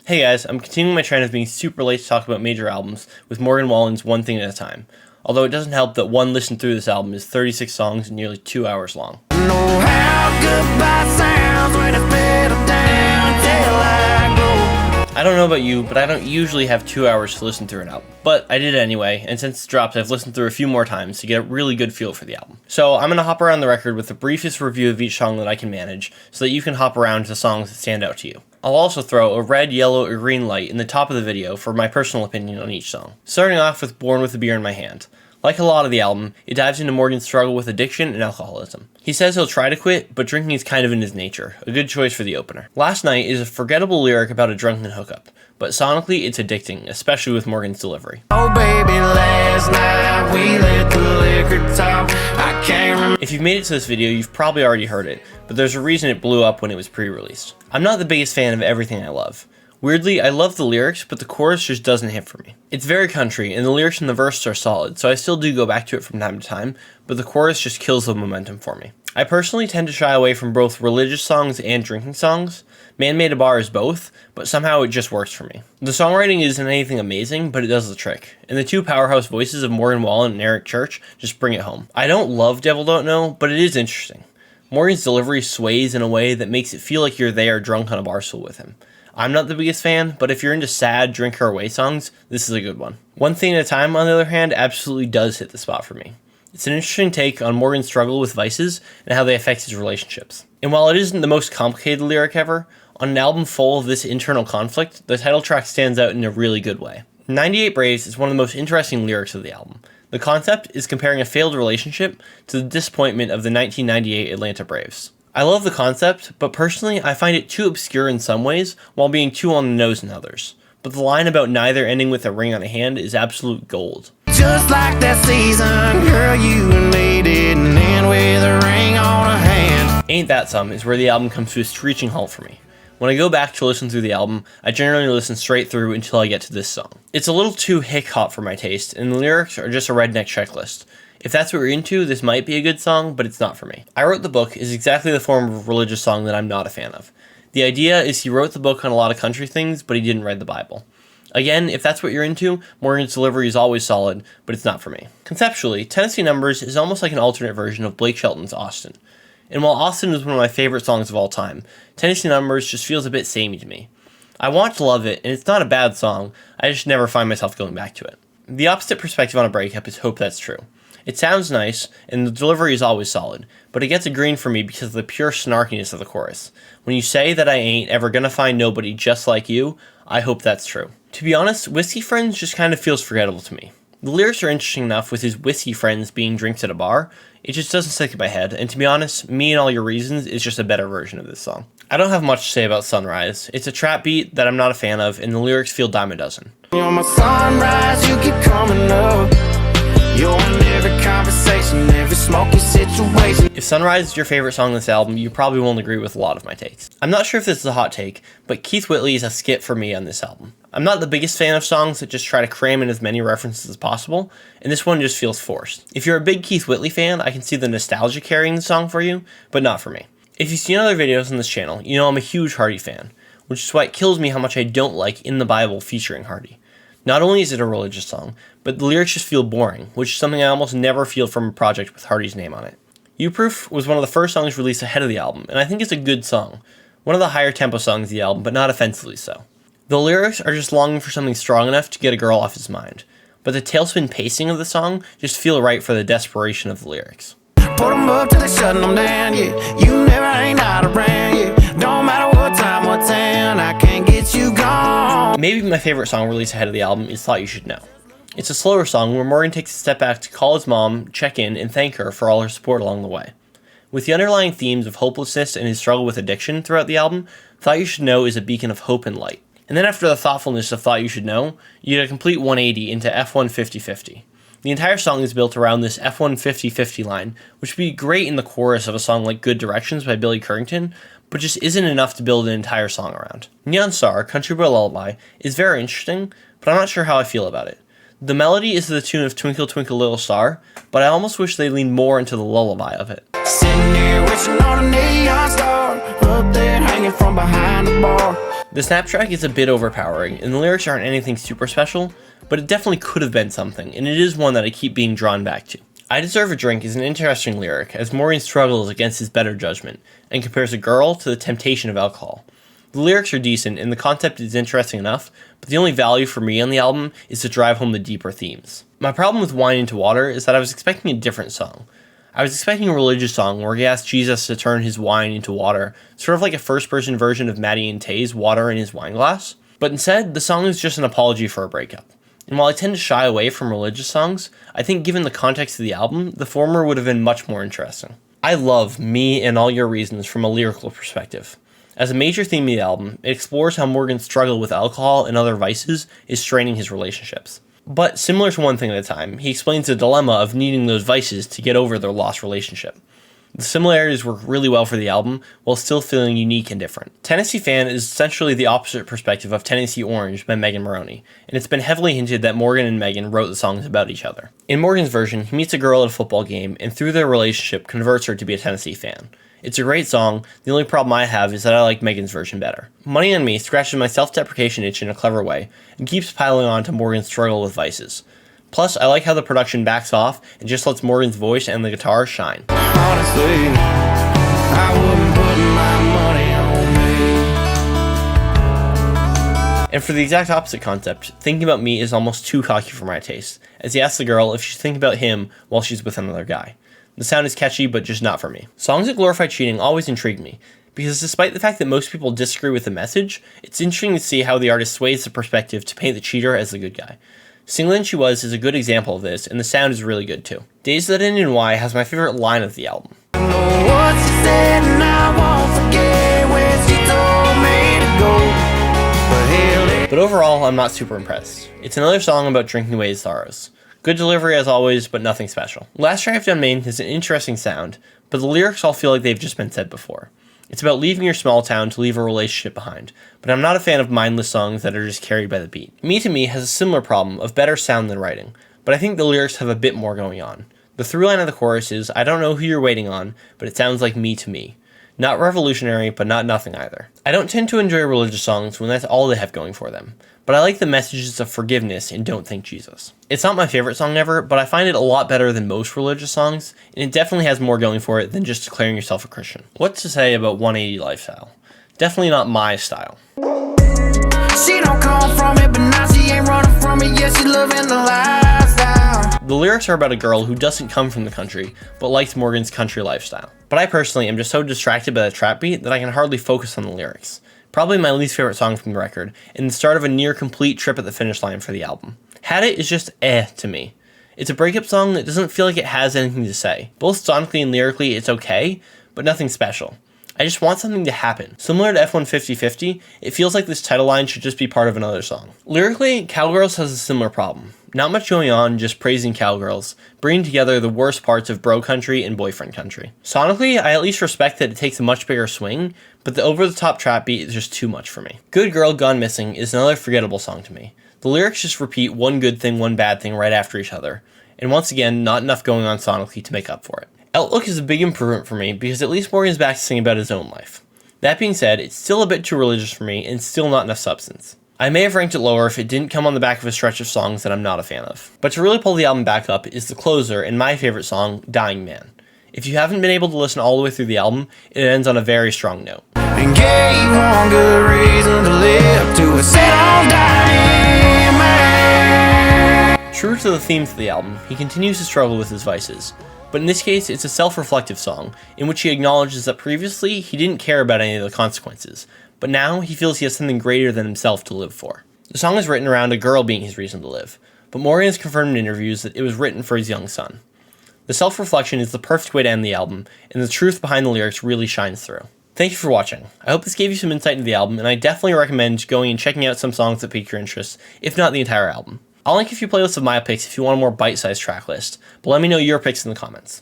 Hey guys, I'm continuing my trend of being super late to talk about major albums with Morgan Wallen's One Thing at a Time. Although it doesn't help that one listen through this album is 36 songs and nearly 2 hours long. Know how goodbye sounds when it's better down till I go. I don't know about you, but I don't usually have 2 hours to listen through an album. But I did it anyway, and since it's dropped, I've listened through a few more times to get a really good feel for the album. So I'm going to hop around the record with the briefest review of each song that I can manage, so that you can hop around to the songs that stand out to you. I'll also throw a red, yellow, or green light in the top of the video for my personal opinion on each song. Starting off with Born with a Beer in My Hand. Like a lot of the album, it dives into Morgan's struggle with addiction and alcoholism. He says he'll try to quit, but drinking is kind of in his nature, a good choice for the opener. Last Night is a forgettable lyric about a drunken hookup, but sonically it's addicting, especially with Morgan's delivery. Oh baby, last night we let the liquor talk. I can't remember. If you've made it to this video, you've probably already heard it, but there's a reason it blew up when it was pre-released. I'm not the biggest fan of everything I love. Weirdly, I love the lyrics, but the chorus just doesn't hit for me. It's very country, and the lyrics and the verses are solid, so I still do go back to it from time to time, but the chorus just kills the momentum for me. I personally tend to shy away from both religious songs and drinking songs. Man Made a Bar is both, but somehow it just works for me. The songwriting isn't anything amazing, but it does the trick, and the two powerhouse voices of Morgan Wallen and Eric Church just bring it home. I don't love Devil Don't Know, but it is interesting. Morgan's delivery sways in a way that makes it feel like you're there drunk on a bar stool with him. I'm not the biggest fan, but if you're into sad, drink her away songs, this is a good one. One Thing at a Time, on the other hand, absolutely does hit the spot for me. It's an interesting take on Morgan's struggle with vices and how they affect his relationships. And while it isn't the most complicated lyric ever, on an album full of this internal conflict, the title track stands out in a really good way. 98 Braves is one of the most interesting lyrics of the album. The concept is comparing a failed relationship to the disappointment of the 1998 Atlanta Braves. I love the concept, but personally I find it too obscure in some ways while being too on the nose in others. But the line about neither ending with a ring on a hand is absolute gold. Just like that season, girl, you and me didn't end with a ring on a hand. Ain't That Some is where the album comes to a screeching halt for me. When I go back to listen through the album, I generally listen straight through until I get to this song. It's a little too hick-hop for my taste, and the lyrics are just a redneck checklist. If that's what you're into, this might be a good song, but it's not for me. I Wrote the Book is exactly the form of religious song that I'm not a fan of. The idea is he wrote the book on a lot of country things, but he didn't write the Bible. Again, if that's what you're into, Morgan's delivery is always solid, but it's not for me. Conceptually, Tennessee Numbers is almost like an alternate version of Blake Shelton's Austin. And while Austin is one of my favorite songs of all time, Tennessee Numbers just feels a bit samey to me. I want to love it, and it's not a bad song, I just never find myself going back to it. The opposite perspective on a breakup is Hope That's True. It sounds nice, and the delivery is always solid, but it gets a green for me because of the pure snarkiness of the chorus. When you say that I ain't ever gonna find nobody just like you, I hope that's true. To be honest, Whiskey Friends just kind of feels forgettable to me. The lyrics are interesting enough with his whiskey friends being drinks at a bar, it just doesn't stick in my head, and to be honest, Me and All Your Reasons is just a better version of this song. I don't have much to say about Sunrise. It's a trap beat that I'm not a fan of, and the lyrics feel dime a dozen. You're my sunrise, you keep coming up. You're in every conversation, every smoky situation. If Sunrise is your favorite song on this album, you probably won't agree with a lot of my takes. I'm not sure if this is a hot take, but Keith Whitley is a skip for me on this album. I'm not the biggest fan of songs that just try to cram in as many references as possible, and this one just feels forced. If you're a big Keith Whitley fan, I can see the nostalgia carrying the song for you, but not for me. If you've seen other videos on this channel, you know I'm a huge Hardy fan, which is why it kills me how much I don't like In the Bible featuring Hardy. Not only is it a religious song, but the lyrics just feel boring, which is something I almost never feel from a project with Hardy's name on it. You Proof was one of the first songs released ahead of the album, and I think it's a good song. One of the higher tempo songs of the album, but not offensively so. The lyrics are just longing for something strong enough to get a girl off his mind, but the tailspin pacing of the song just feel right for the desperation of the lyrics. Put them up till they shutting them down, yeah. You never ain't out around, yeah. Don't matter what time, what town, I can't get you gone. Maybe my favorite song released ahead of the album is Thought You Should Know. It's a slower song where Morgan takes a step back to call his mom, check in, and thank her for all her support along the way. With the underlying themes of hopelessness and his struggle with addiction throughout the album, Thought You Should Know is a beacon of hope and light. And then after the thoughtfulness of Thought You Should Know, you get a complete 180 into F1 50-50. The entire song is built around this F1 50-50 line, which would be great in the chorus of a song like Good Directions by Billy Currington, but just isn't enough to build an entire song around. Neon Star, Country Boy Lullaby, is very interesting, but I'm not sure how I feel about it. The melody is to the tune of Twinkle Twinkle Little Star, but I almost wish they leaned more into the lullaby of it. Sitting here wishing on a neon star, up there hanging from behind the bar. The snap track is a bit overpowering, and the lyrics aren't anything super special, but it definitely could have been something, and it is one that I keep being drawn back to. I Deserve a Drink is an interesting lyric, as Morgan struggles against his better judgment, and compares a girl to the temptation of alcohol. The lyrics are decent, and the concept is interesting enough, but the only value for me on the album is to drive home the deeper themes. My problem with Wine into Water is that I was expecting a different song. I was expecting a religious song where he asked Jesus to turn his wine into water, sort of like a first-person version of Maddie and Tay's Water in His Wine Glass. But instead, the song is just an apology for a breakup. And while I tend to shy away from religious songs, I think given the context of the album, the former would have been much more interesting. I love Me and All Your Reasons from a lyrical perspective. As a major theme of the album, it explores how Morgan's struggle with alcohol and other vices is straining his relationships. But similar to One Thing at a Time, he explains the dilemma of needing those vices to get over their lost relationship. The similarities work really well for the album, while still feeling unique and different. Tennessee Fan is essentially the opposite perspective of Tennessee Orange by Megan Moroney, and it's been heavily hinted that Morgan and Megan wrote the songs about each other. In Morgan's version, he meets a girl at a football game, and through their relationship converts her to be a Tennessee fan. It's a great song, the only problem I have is that I like Megan's version better. Money on Me scratches my self-deprecation itch in a clever way, and keeps piling on to Morgan's struggle with vices. Plus, I like how the production backs off and just lets Morgan's voice and the guitar shine. Honestly, I wouldn't put my money on me. And for the exact opposite concept, Thinking About Me is almost too cocky for my taste, as he asks the girl if she's thinking about him while she's with another guy. The sound is catchy, but just not for me. Songs that glorify cheating always intrigue me, because despite the fact that most people disagree with the message, it's interesting to see how the artist sways the perspective to paint the cheater as the good guy. Single Than She Was is a good example of this, and the sound is really good too. Days That End in Y has my favorite line of the album. But overall, I'm not super impressed. It's another song about drinking away his sorrows. Good delivery as always, but nothing special. Last Drive Down Main has an interesting sound, but the lyrics all feel like they've just been said before. It's about leaving your small town to leave a relationship behind, but I'm not a fan of mindless songs that are just carried by the beat. Me to Me has a similar problem of better sound than writing, but I think the lyrics have a bit more going on. The through line of the chorus is, I don't know who you're waiting on, but it sounds like me to me. Not revolutionary, but not nothing either. I don't tend to enjoy religious songs when that's all they have going for them, but I like the messages of forgiveness in Don't Thank Jesus. It's not my favorite song ever, but I find it a lot better than most religious songs, and it definitely has more going for it than just declaring yourself a Christian. What to say about 180 Lifestyle? Definitely not my style. She don't come from it, but now she ain't running from it. Yeah, she living the lifestyle. The lyrics are about a girl who doesn't come from the country, but likes Morgan's country lifestyle. But I personally am just so distracted by the trap beat that I can hardly focus on the lyrics. Probably my least favorite song from the record, and the start of a near complete trip at the finish line for the album. Had It is just to me. It's a breakup song that doesn't feel like it has anything to say. Both sonically and lyrically it's okay, but nothing special. I just want something to happen. Similar to F-150-50, it feels like this title line should just be part of another song. Lyrically, Cowgirls has a similar problem. Not much going on, just praising cowgirls, bringing together the worst parts of bro country and boyfriend country. Sonically, I at least respect that it takes a much bigger swing, but the over-the-top trap beat is just too much for me. Good Girl Gone Missing is another forgettable song to me. The lyrics just repeat one good thing, one bad thing right after each other, and once again, not enough going on sonically to make up for it. Outlook is a big improvement for me because at least Morgan's back to sing about his own life. That being said, it's still a bit too religious for me and still not enough substance. I may have ranked it lower if it didn't come on the back of a stretch of songs that I'm not a fan of. But to really pull the album back up is the closer and my favorite song, Dying Man. If you haven't been able to listen all the way through the album, it ends on a very strong note. And gave one good reason to live to a set on dying man. True to the themes of the album, he continues to struggle with his vices. But in this case, it's a self-reflective song, in which he acknowledges that previously he didn't care about any of the consequences, but now he feels he has something greater than himself to live for. The song is written around a girl being his reason to live, but Morgan has confirmed in interviews that it was written for his young son. The self-reflection is the perfect way to end the album, and the truth behind the lyrics really shines through. Thank you for watching. I hope this gave you some insight into the album, and I definitely recommend going and checking out some songs that pique your interest, if not the entire album. I'll link a few playlists of my picks if you want a more bite-sized track list, but let me know your picks in the comments.